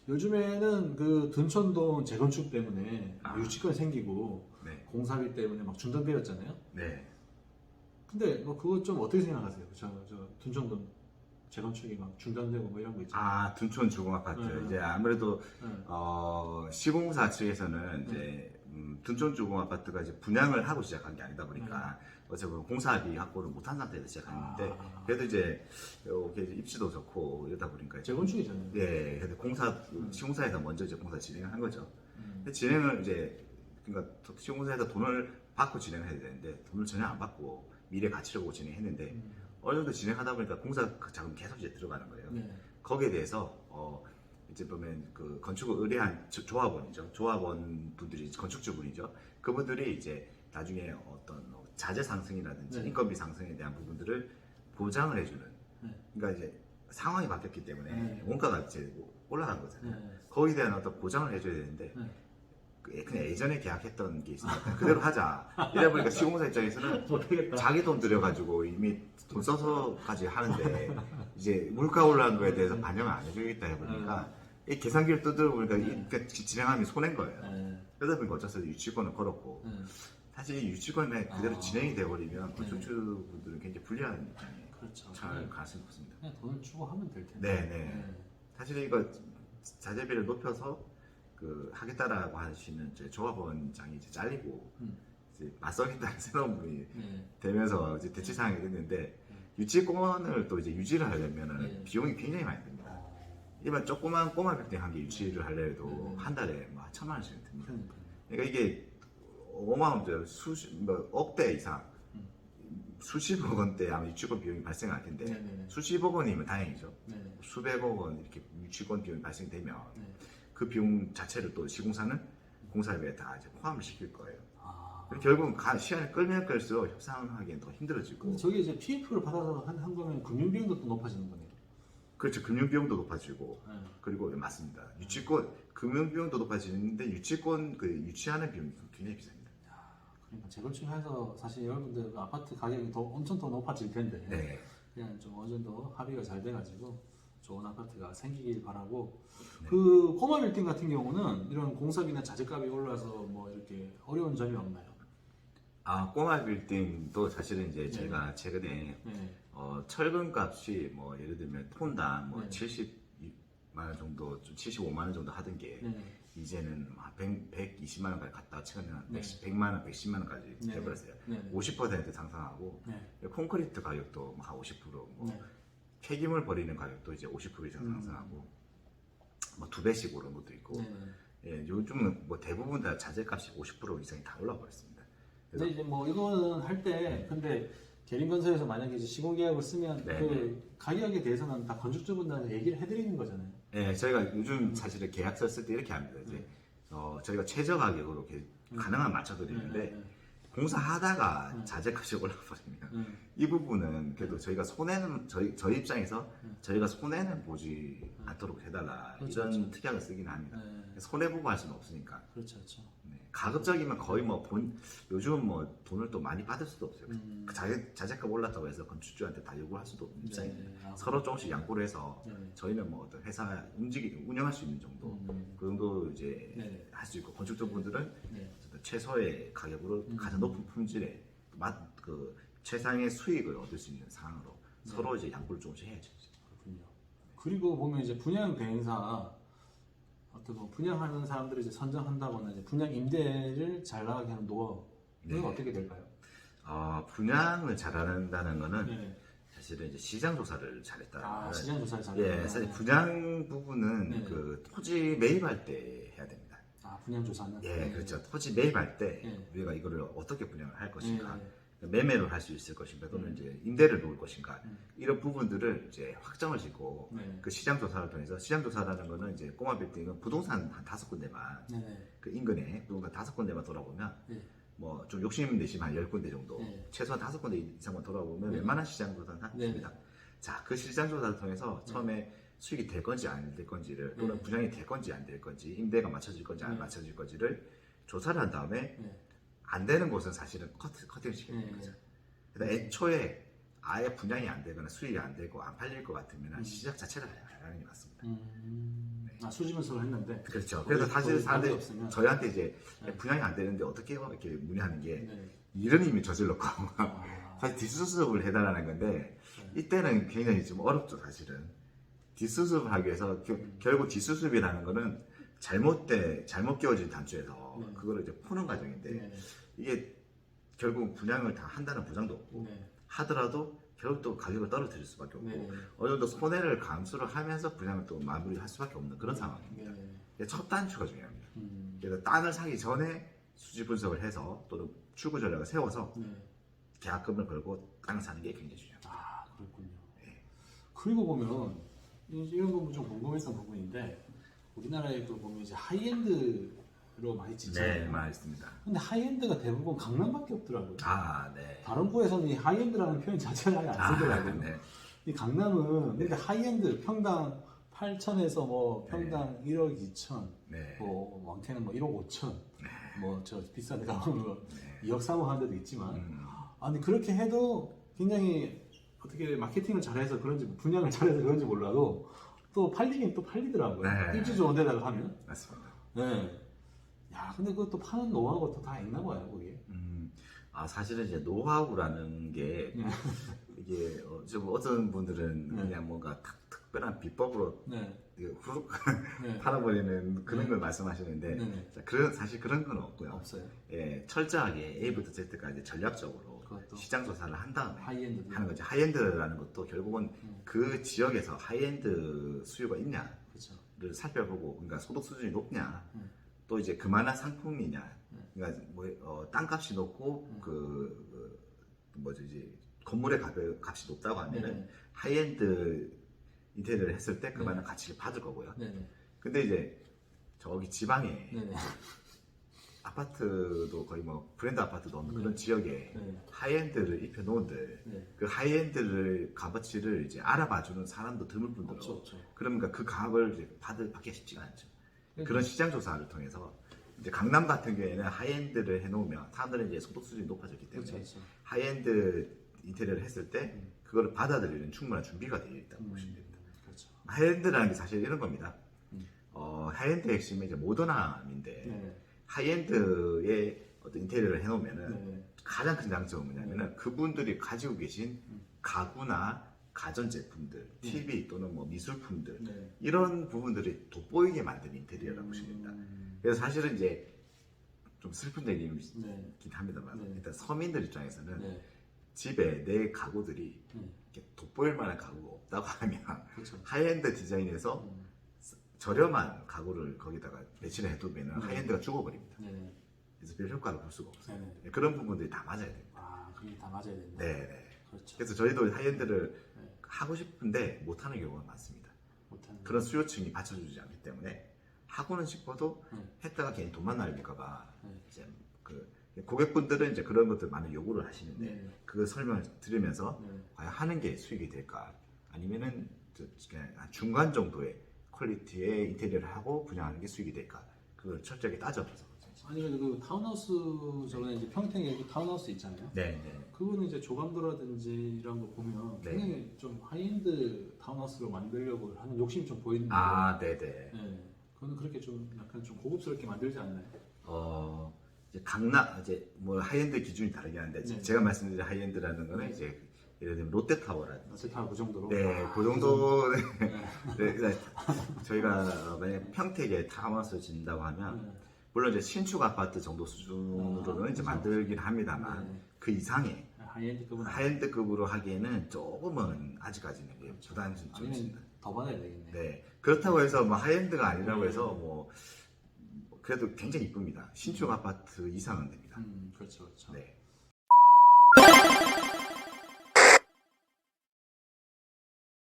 요즘에는 그 둔촌동 재건축 때문에 유치권이 생기고 네. 공사비 때문에 막 중단되었잖아요. 네. 근데 뭐 그거 좀 어떻게 생각하세요? 저 둔촌동 재건축이 막 중단되고 뭐 이런 거 있잖아요. 아, 둔촌 주공아파트. 이제 아무래도 시공사 측에서는 이제 둔촌 주공아파트가 이제 분양을 하고 시작한 게 아니다 보니까 어차피 공사비 확보를 못한 상태에서 시작했는데 그래도 이제 입지도 좋고 이러다 보니까 재건축이잖아요. 네, 근데 시공사에서 먼저 이제 공사 진행을 한 거죠. 근데 진행을 이제 그러니까 시공사에서 돈을 받고 진행을 해야 되는데 돈을 전혀 안 받고 미래 가치를 보고 진행했는데 어느 정도 진행하다 보니까 공사 자금 계속 이제 들어가는 거예요. 네. 거기에 대해서 이제 보면 그 건축을 의뢰한 조합원이죠. 조합원 분들이 건축주분이죠. 그분들이 이제 나중에 어떤 자재 상승이라든지 네. 인건비 상승에 대한 부분들을 보장을 해주는. 네. 그러니까 이제 상황이 바뀌었기 때문에 네. 원가가 이제 올라간 거잖아요. 네. 거기에 대한 어떤 보장을 해줘야 되는데 그냥 예전에 계약했던 게 있으니까 그대로 하자. 이래 보니까 시공사 입장에서는 자기 돈 들여가지고 이미 돈 써서까지 하는데 이제 물가 올라간 거에 대해서 반영을 안 해주겠다 해보니까 이 계산기를 두드려 보니까 진행하면 손해인 거예요. 그러다 보니까 어쩔 수 없이 유치권을 걸었고 사실 이 유치권에 그대로 진행이 돼버리면 건축주분들은 굉장히 불리한 입장에 그렇죠. 잘 가능성이 높습니다. 그냥 돈을 주고 하면 될 텐데. 네네. 사실 이거 자재비를 높여서 하겠다라고 하시는 이제 조합원장이 이제 잘리고 이제 맞서겠다는 새로운 분이 되면서 이제 대치 상황이 됐는데 유치권을 또 이제 유지를 하려면은 비용이 굉장히 많이 듭니다. 일반 조그만 꼬마 빌딩 한 개 유치를 하려도 한 달에 뭐 1,000만 원씩 듭니다. 그러니까 이게 어마어마하죠. 억대 이상, 수십억 원대 아마 유치권 비용이 발생할 텐데 수십억 원이면 다행이죠. 수백억 원 이렇게 유치권 비용이 발생되면 그 비용 자체를 또 시공사는 공사비에 다 이제 포함을 시킬 거예요. 결국은 시간이 끌면 끌수록 협상하기엔 더 힘들어지고. 저게 이제 PF를 받아서 한 거면 금융 비용도 또 높아지는 거네요. 그렇죠. 금융 비용도 높아지고 그리고 맞습니다. 유치권 금융 비용도 높아지는데 유치권 유치하는 비용이 굉장히 비쌉니다. 그러니까 재건축해서 사실 여러분들 그 아파트 가격이 엄청 더 높아질 텐데 그냥 좀 어느 정도 합의가 잘 돼가지고 좋은 아파트가 생기길 바라고. 그 꼬마 빌딩 같은 경우는 이런 공사비나 자재값이 올라서 뭐 이렇게 어려운 점이 없나요? 꼬마 빌딩도 사실은 이제 제가 최근에 철근 값이 뭐 예를 들면 톤당 뭐 70만 원 정도, 좀 75만 원 정도 하던 게 이제는 120만 원까지 갔다 최근에는 100만 원, 110만 원까지 해버렸어요. 50% 상승하고 콘크리트 가격도 한 50%, 폐기물 버리는 가격도 이제 50% 이상 상승하고 뭐 2배씩 오른 것도 있고 요즘은 뭐 대부분 다 자재값이 50% 이상이 다 올라 버렸습니다. 근데 이제 뭐 이거는 할 때 근데 계림건설에서 만약에 이제 시공계약을 쓰면 그 가격에 대해서는 다 건축주분들한테 얘기를 해드리는 거잖아요. 네, 저희가 요즘 사실은 계약서 쓸 때 이렇게 합니다. 이제 저희가 최저 가격으로 이렇게 가능한 맞춰드리는데 공사하다가 자재값이 올라버리면 이 부분은 그래도 저희가 손해는 저희 입장에서 저희가 손해는 보지 않도록 해달라. 이런 특약을 쓰긴 합니다. 손해보고 할 수는 없으니까. 그렇죠. 가급적이면 거의 요즘은 뭐 돈을 또 많이 받을 수도 없어요. 자재값 올랐다고 해서 건축주한테 다 요구할 수도 없는 입장입니다. 서로 조금씩 양보를 해서 저희는 뭐 어떤 회사 운영할 수 있는 정도 그 정도 이제 할 수 있고 건축주분들은 최소의 가격으로 가장 높은 품질의 최상의 수익을 얻을 수 있는 상황으로 서로 이제 양보를 조금씩 해야죠. 그렇군요. 그리고 보면 이제 분양 대행사 어떤 뭐 분양하는 사람들을 이제 선정한다거나 이제 분양 임대를 잘 나가게 하는 노하우는 어떻게 될까요? 분양을 잘한다는 거는 사실은 이제 시장 조사를 잘했다. 시장 조사를 잘했다. 사실 분양 부분은 그 토지 매입할 때 해야 됩니다. 분양 조사는? 그렇죠. 토지 매입할 때 우리가 이거를 어떻게 분양을 할 것인가, 매매를 할 수 있을 것인가, 또는 이제 임대를 놓을 것인가, 이런 부분들을 이제 확정을 짓고 그 시장 조사를 통해서 시장 조사라는 거는 이제 꼬마 빌딩은 부동산 한 5군데만 그 인근에 부동산 5군데만 돌아보면 뭐 좀 욕심 내시면 한 10군데 정도, 최소한 5군데 이상만 돌아보면 웬만한 시장 조사는 합니다. 자, 그 시장 조사를 통해서 처음에 수익이 될 건지 안 될 건지를, 또는 분양이 될 건지 안 될 건지, 임대가 맞춰질 건지 안 맞춰질 건지를 조사를 한 다음에 안 되는 곳은 사실은 커팅을 시켜야 되는 거죠. 그래서 애초에 아예 분양이 안 되거나 수익이 안 되고 안 팔릴 것 같으면 시작 자체를 하는 게 맞습니다. 아, 수지분석을 했는데. 그렇죠. 그래서 사실 사람들이 없으면. 저희한테 이제 네. 분양이 안 되는데 어떻게 해요? 이렇게 문의하는 게 네. 이런 이미 저질렀고 아, 사실 뒷수습을 해달라는 건데 이때는 굉장히 좀 어렵죠 사실은. 뒷수습을 하기 위해서 결국 뒷수습이라는 거는 잘못 끼워진 단추에서 네. 그거를 이제 푸는 과정인데 네. 이게 결국 분양을 다 한다는 보장도 없고 네. 하더라도 결국 또 가격을 떨어뜨릴 수밖에 없고 네. 어느 정도 손해를 감수를 하면서 분양을 또 마무리할 수밖에 없는 그런 상황입니다. 네. 첫 단추가 중요합니다. 그래서 땅을 사기 전에 수지 분석을 해서 또는 출구 전략을 세워서 네. 계약금을 걸고 땅을 사는 게 굉장히 중요합니다. 아, 그렇군요. 네. 그리고 보면 이런 부분 좀 궁금했던 부분인데 우리나라에 그 보면 이제 하이엔드로 많이 짓잖아요. 네, 맞습니다. 근데 하이엔드가 대부분 강남밖에 없더라고요. 아, 네. 다른 구에서는 이 하이엔드라는 표현 자체를 아예 안 쓰더라고요. 네. 이 강남은 근데 하이엔드 평당 8천에서 뭐 평당 1억 2천, 네. 뭐 많게는 뭐 1억 5천, 뭐 저 비싼 데 가면 뭐 네. 2억 3억 하는 데도 있지만 아니 그렇게 해도 굉장히 어떻게 마케팅을 잘해서 그런지 분양을 잘해서 그런지 몰라도 또 팔리긴 또 팔리더라고요. 네. 입지 좋은 데다가 하면. 맞습니다. 네. 야 근데 그것도 파는 노하우가 또 다 있나 봐요 그게. 아 사실은 이제 노하우라는 게 이게 좀 어떤 분들은 네. 그냥 뭔가 특별한 비법으로 네. 후룩 네. 팔아버리는 그런 네. 걸 말씀하시는데 네. 자, 사실 그런 건 없고요. 없어요. 예, 철저하게 A부터 Z까지 전략적으로 그것도 시장 조사를 한 다음에 하이엔드 하는 거죠. 하이엔드라는 것도 결국은 그 지역에서 하이엔드 수요가 있냐를 그렇죠. 살펴보고, 그러니까 소득 수준이 높냐, 또 이제 그만한 상품이냐, 그러니까 뭐 땅값이 높고 뭐지 이제 건물의 값이 높다고 하면은 하이엔드 인테리어를 했을 때 그만한 가치를 받을 거고요. 네네. 근데 이제 저기 지방에 네네. 아파트도 거의 뭐 브랜드 아파트도 없는 그런 지역에 네. 하이엔드를 입혀 놓은들 네. 그 하이엔드를 값어치를 이제 알아봐주는 사람도 드물 뿐더러 없죠. 그러니까 그 값을 이제 받기 쉽지가 않죠. 그런 시장 조사를 통해서 이제 강남 같은 경우에는 하이엔드를 해놓으면 사람들은 이제 소득 수준이 높아졌기 때문에 그렇죠. 하이엔드 인테리어를 했을 때 그거를 받아들이는 충분한 준비가 되어 있다고 보시면 됩니다. 그렇죠. 하이엔드라는 게 사실 이런 겁니다. 하이엔드 핵심은 이제 모던함인데 네. 하이엔드의 어떤 인테리어를 해놓으면은 네. 가장 큰 장점은 뭐냐면은 그분들이 가지고 계신 가구나 가전제품들, TV 또는 뭐 미술품들 네. 이런 부분들이 돋보이게 만드는 인테리어라고 보시면 됩니다. 그래서 사실은 이제 좀 슬픈 얘기이긴 네. 합니다만 네. 일단 서민들 입장에서는 네. 집에 내 가구들이 이렇게 돋보일 만한 가구가 없다고 하면 그렇죠. 하이엔드 디자인에서 저렴한 가구를 거기다가 배치를 해두면 하이엔드가 죽어버립니다. 네. 그래서 별 효과를 볼 수가 없어요. 네. 그런 부분들이 다 맞아야 됩니다. 아, 그게 다 맞아야 된다. 네. 그렇죠. 그래서 저희도 하이엔드를 하고 싶은데 못하는 경우가 많습니다. 못하는 그런 수요층이 받쳐주지 않기 때문에 하고는 싶어도 했다가 괜히 돈만 날릴까봐 이제 그 고객분들은 이제 그런 것들 많은 요구를 하시는데 그 설명을 들으면서 과연 하는 게 수익이 될까 아니면은 그냥 중간 정도의 퀄리티의 인테리어를 하고 분양하는 게 수익이 될까 그걸 철저하게 따져봐서. 아니 그 타운하우스 저번에 이제 평택에 그 타운하우스 있잖아요. 네. 그거는 이제 조감도라든지 이런 거 보면 굉장히 좀 하이엔드 타운하우스로 만들려고 하는 욕심이 좀 보이는데. 아, 네네. 네. 그거는 그렇게 좀 약간 좀 고급스럽게 만들지 않나요? 이제 이제 뭐 하이엔드 기준이 다르긴 한데 제가 말씀드린 하이엔드라는 거는 이제 예를 들면 롯데타워라든지 롯데타워 그 정도로. 네, 그 정도. 네, 저희가 만약 평택에 타운하우스 짓는다고 하면 물론 이제 신축 아파트 정도 수준으로는 이제 만들긴 합니다만 그 이상의 하이엔드급으로 하기에는 조금은 아직까지는 부담이 좀 있습니다. 더 받아야 되겠네. 네, 그렇다고 해서 뭐 하이엔드가 아니라고 해서 뭐 그래도 굉장히 이쁩니다. 신축 아파트 이상은 됩니다. 그렇죠. 네.